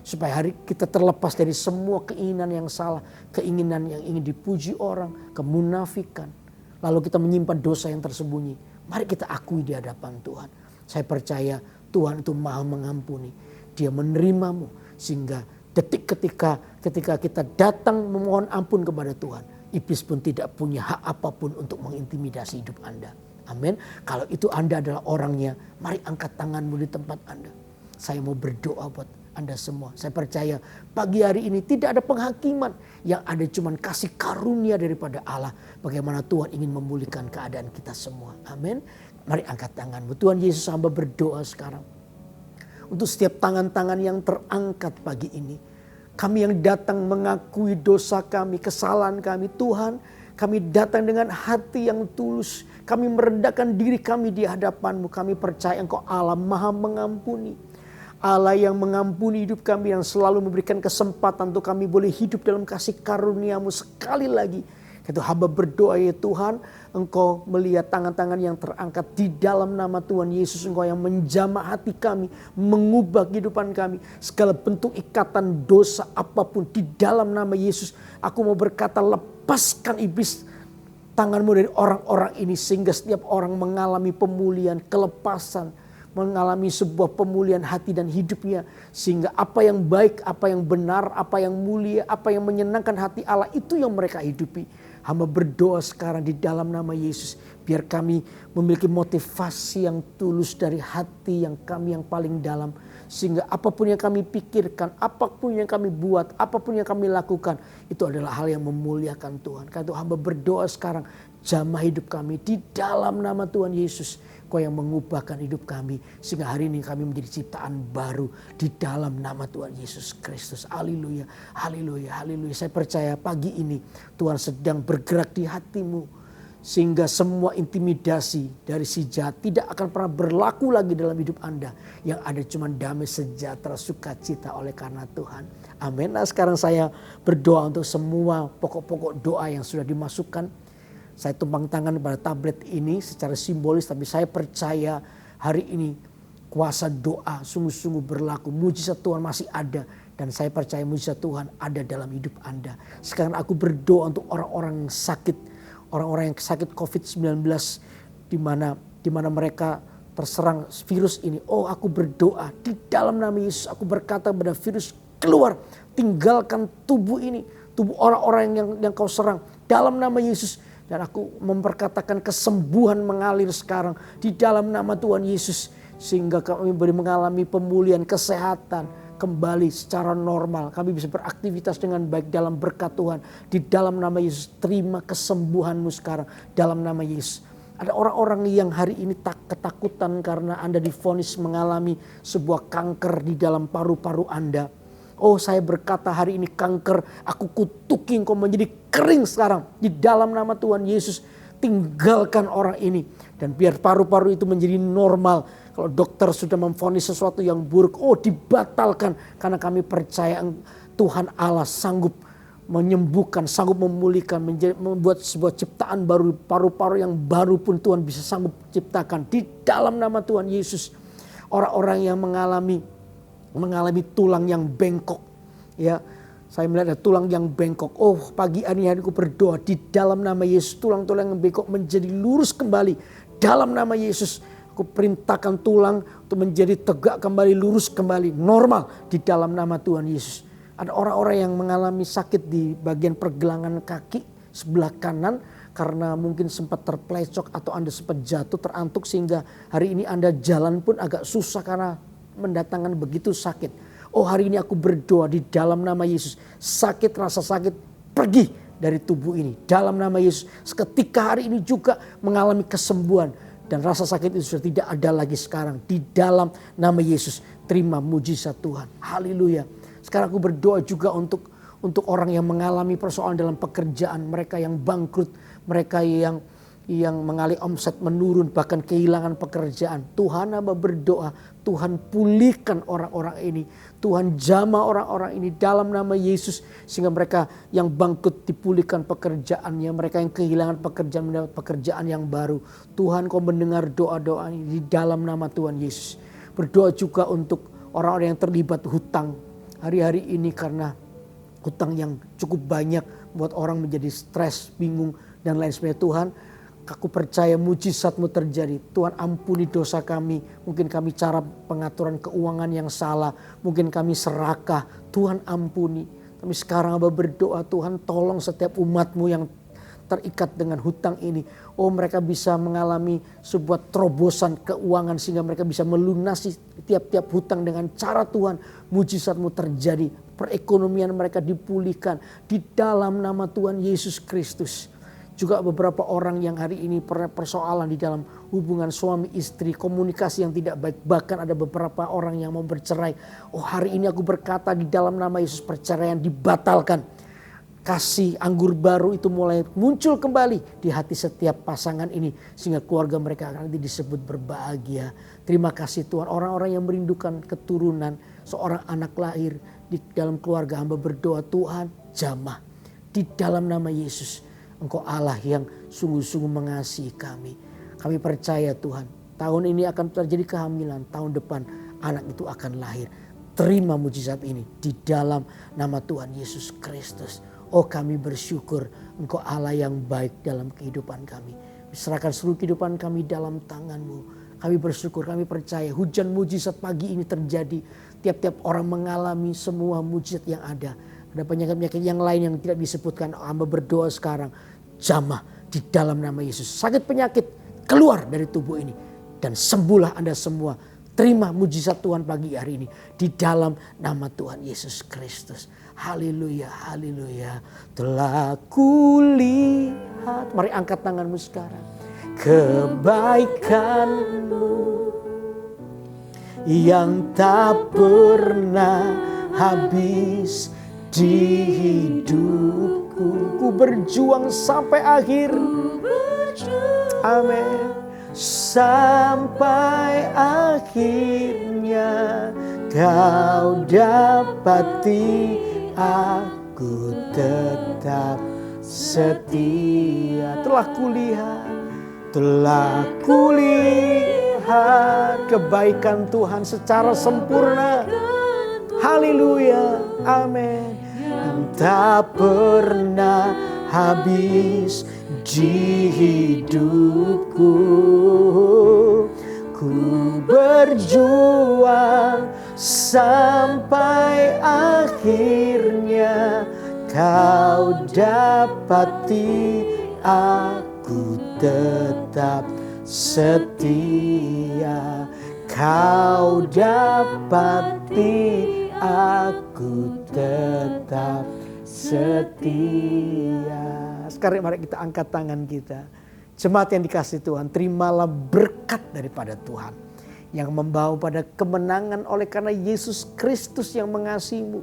A: Supaya hari kita terlepas dari semua keinginan yang salah. Keinginan yang ingin dipuji orang, kemunafikan. Lalu kita menyimpan dosa yang tersembunyi. Mari kita akui di hadapan Tuhan. Saya percaya Tuhan itu maha mengampuni. Dia menerimamu sehingga detik ketika kita datang memohon ampun kepada Tuhan. Iblis pun tidak punya hak apapun untuk mengintimidasi hidup Anda. Amin. Kalau itu Anda adalah orangnya, mari angkat tanganmu di tempat Anda. Saya mau berdoa buat Anda semua. Saya percaya pagi hari ini tidak ada penghakiman. Yang ada cuma kasih karunia daripada Allah. Bagaimana Tuhan ingin memulihkan keadaan kita semua. Amin. Mari angkat tanganmu. Tuhan Yesus, hamba berdoa sekarang. Untuk setiap tangan-tangan yang terangkat pagi ini. Kami yang datang mengakui dosa kami, kesalahan kami. Tuhan, kami datang dengan hati yang tulus. Kami merendahkan diri kami di hadapan-Mu. Kami percaya Engkau Allah maha mengampuni. Allah yang mengampuni hidup kami, yang selalu memberikan kesempatan untuk kami boleh hidup dalam kasih karunia-Mu sekali lagi. Itu hamba berdoa ya Tuhan, Engkau melihat tangan-tangan yang terangkat di dalam nama Tuhan Yesus. Engkau yang menjamah hati kami, mengubah kehidupan kami. Segala bentuk ikatan dosa apapun di dalam nama Yesus. Aku mau berkata, lepaskan iblis tanganmu dari orang-orang ini. Sehingga setiap orang mengalami pemulihan, kelepasan. Mengalami sebuah pemulihan hati dan hidupnya. Sehingga apa yang baik, apa yang benar, apa yang mulia, apa yang menyenangkan hati Allah, itu yang mereka hidupi. Hamba berdoa sekarang di dalam nama Yesus. Biar kami memiliki motivasi yang tulus dari hati yang kami yang paling dalam. Sehingga apapun yang kami pikirkan, apapun yang kami buat, apapun yang kami lakukan. Itu adalah hal yang memuliakan Tuhan. Karena itu hamba berdoa sekarang. Jamah hidup kami di dalam nama Tuhan Yesus. Kau yang mengubahkan hidup kami. Sehingga hari ini kami menjadi ciptaan baru. Di dalam nama Tuhan Yesus Kristus. Haleluya, haleluya, haleluya. Saya percaya pagi ini Tuhan sedang bergerak di hatimu. Sehingga semua intimidasi dari si jahat tidak akan pernah berlaku lagi dalam hidup Anda. Yang ada cuma damai sejahtera sukacita oleh karena Tuhan. Amin. Nah sekarang saya berdoa untuk semua pokok-pokok doa yang sudah dimasukkan. Saya tumpang tangan pada tablet ini secara simbolis, tapi saya percaya hari ini kuasa doa sungguh-sungguh berlaku. Mujizat Tuhan masih ada dan saya percaya mujizat Tuhan ada dalam hidup Anda. Sekarang aku berdoa untuk orang-orang yang sakit, orang-orang yang sakit COVID-19 di mana mereka terserang virus ini. Oh, aku berdoa di dalam nama Yesus, aku berkata kepada virus keluar, tinggalkan tubuh ini, tubuh orang-orang yang kau serang dalam nama Yesus. Dan aku memperkatakan kesembuhan mengalir sekarang di dalam nama Tuhan Yesus. Sehingga kami boleh mengalami pemulihan kesehatan kembali secara normal. Kami bisa beraktivitas dengan baik dalam berkat Tuhan. Di dalam nama Yesus, terima kesembuhanmu sekarang dalam nama Yesus. Ada orang-orang yang hari ini ketakutan karena Anda divonis mengalami sebuah kanker di dalam paru-paru Anda. Oh, saya berkata hari ini kanker, aku kutuki engkau menjadi kering sekarang. Di dalam nama Tuhan Yesus, tinggalkan orang ini. Dan biar paru-paru itu menjadi normal. Kalau dokter sudah memvonis sesuatu yang buruk, oh dibatalkan. Karena kami percaya Tuhan Allah sanggup menyembuhkan, sanggup memulihkan, membuat sebuah ciptaan baru. Paru-paru yang baru pun Tuhan bisa sanggup ciptakan. Di dalam nama Tuhan Yesus, orang-orang yang mengalami tulang yang bengkok, ya saya melihat ada tulang yang bengkok. Oh, pagi hari aku berdoa di dalam nama Yesus, tulang-tulang yang bengkok menjadi lurus kembali dalam nama Yesus. Aku perintahkan tulang untuk menjadi tegak kembali, lurus kembali, normal di dalam nama Tuhan Yesus. Ada orang-orang yang mengalami sakit di bagian pergelangan kaki sebelah kanan karena mungkin sempat terplecok atau Anda sempat jatuh terantuk sehingga hari ini Anda jalan pun agak susah karena mendatangkan begitu sakit. Oh, hari ini aku berdoa di dalam nama Yesus. Sakit, rasa sakit pergi dari tubuh ini. Dalam nama Yesus. Seketika hari ini juga mengalami kesembuhan. Dan rasa sakit itu sudah tidak ada lagi sekarang. Di dalam nama Yesus. Terima mujizat Tuhan. Haleluya. Sekarang aku berdoa juga untuk untuk orang yang mengalami persoalan dalam pekerjaan, mereka yang bangkrut, mereka yang mengalami omset menurun, bahkan kehilangan pekerjaan. Tuhan, hamba berdoa, Tuhan pulihkan orang-orang ini. Tuhan jamah orang-orang ini dalam nama Yesus. Sehingga mereka yang bangkrut dipulihkan pekerjaannya. Mereka yang kehilangan pekerjaan mendapat pekerjaan yang baru. Tuhan, Kau mendengar doa-doa ini di dalam nama Tuhan Yesus. Berdoa juga untuk orang-orang yang terlibat hutang. Hari-hari ini karena hutang yang cukup banyak buat orang menjadi stres, bingung dan lain sebagainya. Tuhan, aku percaya mujizat-Mu terjadi. Tuhan, ampuni dosa kami. Mungkin kami cara pengaturan keuangan yang salah. Mungkin kami serakah. Tuhan ampuni. Tapi sekarang hamba berdoa, Tuhan tolong setiap umat-Mu yang terikat dengan hutang ini. Oh, mereka bisa mengalami sebuah terobosan keuangan sehingga mereka bisa melunasi tiap-tiap hutang dengan cara Tuhan. Mujizat-Mu terjadi. Perekonomian mereka dipulihkan di dalam nama Tuhan Yesus Kristus. Juga beberapa orang yang hari ini persoalan di dalam hubungan suami istri, komunikasi yang tidak baik. Bahkan ada beberapa orang yang mau bercerai. Oh, hari ini aku berkata di dalam nama Yesus, perceraian dibatalkan. Kasih anggur baru itu mulai muncul kembali di hati setiap pasangan ini. Sehingga keluarga mereka akan nanti disebut berbahagia. Terima kasih Tuhan, orang-orang yang merindukan keturunan, seorang anak lahir di dalam keluarga, hamba berdoa, Tuhan jamah di dalam nama Yesus. Engkau Allah yang sungguh-sungguh mengasihi kami. Kami percaya Tuhan, tahun ini akan terjadi kehamilan, tahun depan anak itu akan lahir. Terima mujizat ini di dalam nama Tuhan Yesus Kristus. Oh, kami bersyukur Engkau Allah yang baik dalam kehidupan kami. Serahkan seluruh kehidupan kami dalam tangan-Mu. Kami bersyukur, kami percaya hujan mujizat pagi ini terjadi. Tiap-tiap orang mengalami semua mujizat yang ada. Ada penyakit-penyakit yang lain yang tidak disebutkan. Hamba berdoa sekarang, jamah di dalam nama Yesus. Sakit penyakit keluar dari tubuh ini. Dan sembuhlah Anda semua. Terima mujizat Tuhan pagi hari ini. Di dalam nama Tuhan Yesus Kristus. Haleluya, haleluya. Telah kulihat. Mari angkat tanganmu sekarang. Kebaikan-Mu yang tak pernah habis di hidupku. Ku berjuang sampai akhir. Amin. Sampai akhirnya Kau dapati aku tetap setia. Telah kulihat kebaikan Tuhan secara sempurna. Haleluya, amin. Yang tak pernah habis di hidupku. Ku berjuang sampai akhirnya Kau dapati aku tetap setia. Kau dapati aku tetap setia. Sekarang mari kita angkat tangan kita. Jemaat yang dikasihi Tuhan, terimalah berkat daripada Tuhan yang membawa pada kemenangan oleh karena Yesus Kristus yang mengasihimu.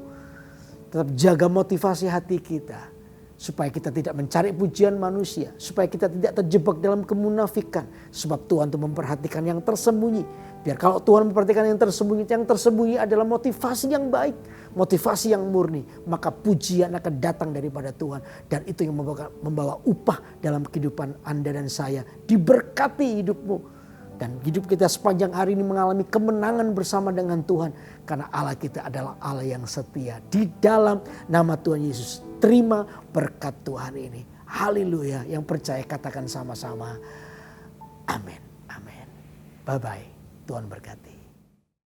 A: Tetap jaga motivasi hati kita supaya kita tidak mencari pujian manusia, supaya kita tidak terjebak dalam kemunafikan, sebab Tuhan itu memperhatikan yang tersembunyi. Biar kalau Tuhan memperhatikan yang tersembunyi adalah motivasi yang baik, motivasi yang murni, maka pujian akan datang daripada Tuhan. Dan itu yang membawa upah dalam kehidupan Anda dan saya. Diberkati hidupmu. Dan hidup kita sepanjang hari ini mengalami kemenangan bersama dengan Tuhan. Karena Allah kita adalah Allah yang setia. Di dalam nama Tuhan Yesus, terima berkat Tuhan ini. Haleluya, yang percaya katakan sama-sama. Amin, amin. Bye-bye. Tuhan berkati.